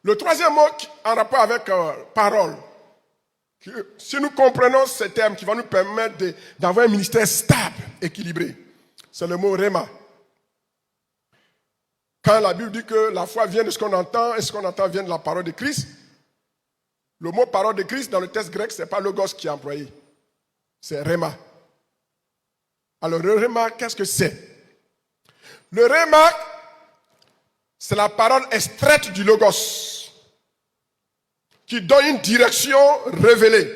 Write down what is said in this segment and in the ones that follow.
Le troisième mot en rapport avec parole, si nous comprenons ces termes qui vont nous permettre d'avoir un ministère stable, équilibré, c'est le mot rhéma. Quand la Bible dit que la foi vient de ce qu'on entend et ce qu'on entend vient de la parole de Christ, le mot parole de Christ dans le texte grec, ce n'est pas logos qui est employé, c'est rhéma. Alors le rhéma, qu'est-ce que c'est? Le rhéma, c'est la parole extraite du logos qui donne une direction révélée,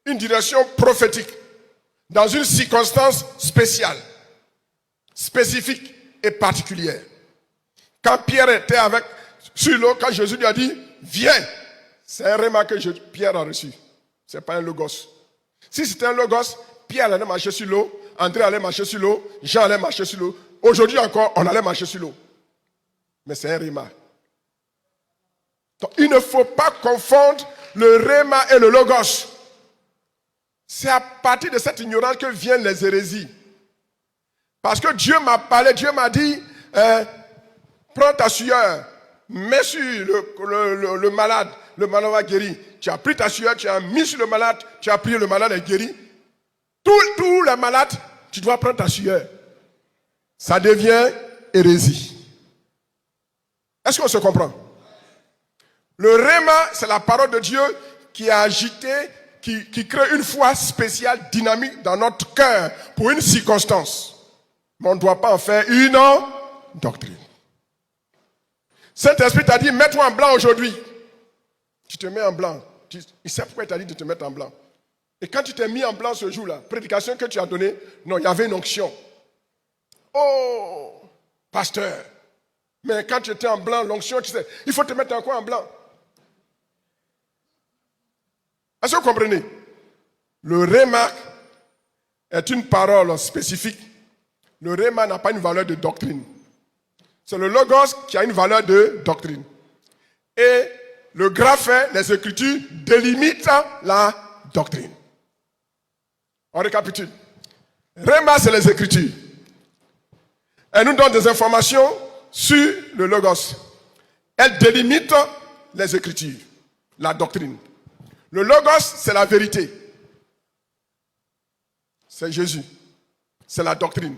une direction prophétique dans une circonstance spéciale, spécifique et particulière. Quand Pierre était sur l'eau, quand Jésus lui a dit « Viens », c'est un rhéma que Pierre a reçu. Ce n'est pas un logos. Si c'était un logos, Pierre allait marcher sur l'eau, André allait marcher sur l'eau, Jean allait marcher sur l'eau. Aujourd'hui encore, on allait marcher sur l'eau. Mais c'est un rhéma. Donc, il ne faut pas confondre le rhéma et le logos. C'est à partir de cette ignorance que viennent les hérésies. Parce que Dieu m'a parlé, Dieu m'a dit, prends ta sueur, mets sur le malade va guérir. Tu as pris ta sueur, tu as mis sur le malade, tu as prié, le malade est guéri. Tout les malades, tu dois prendre ta sueur. Ça devient hérésie. Est-ce qu'on se comprend? Le rhéma, c'est la parole de Dieu qui est agitée, qui crée une foi spéciale, dynamique dans notre cœur pour une circonstance. Mais on ne doit pas en faire une doctrine. Saint-Esprit t'a dit, mets-toi en blanc aujourd'hui. Tu te mets en blanc. Il sait pourquoi il t'a dit de te mettre en blanc. Et quand tu t'es mis en blanc ce jour-là, prédication que tu as donnée, non, il y avait une onction. Oh, pasteur. Mais quand tu étais en blanc, l'onction, tu sais, il faut te mettre en quoi en blanc? Est-ce que vous comprenez? Le rhéma est une parole spécifique. Le rhéma n'a pas une valeur de doctrine. C'est le logos qui a une valeur de doctrine. Et le graphène, les Écritures, délimitent la doctrine. On récapitule. Rhéma, c'est les Écritures. Elle nous donne des informations sur le logos. Elle délimite les Écritures, la doctrine. Le logos, c'est la vérité. C'est Jésus. C'est la doctrine.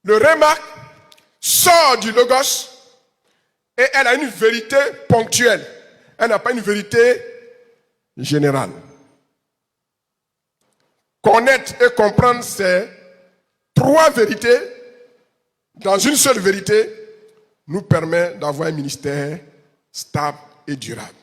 Le rhéma sort du logos et elle a une vérité ponctuelle. Elle n'a pas une vérité générale. Connaître et comprendre ces trois vérités dans une seule vérité nous permet d'avoir un ministère stable et durable.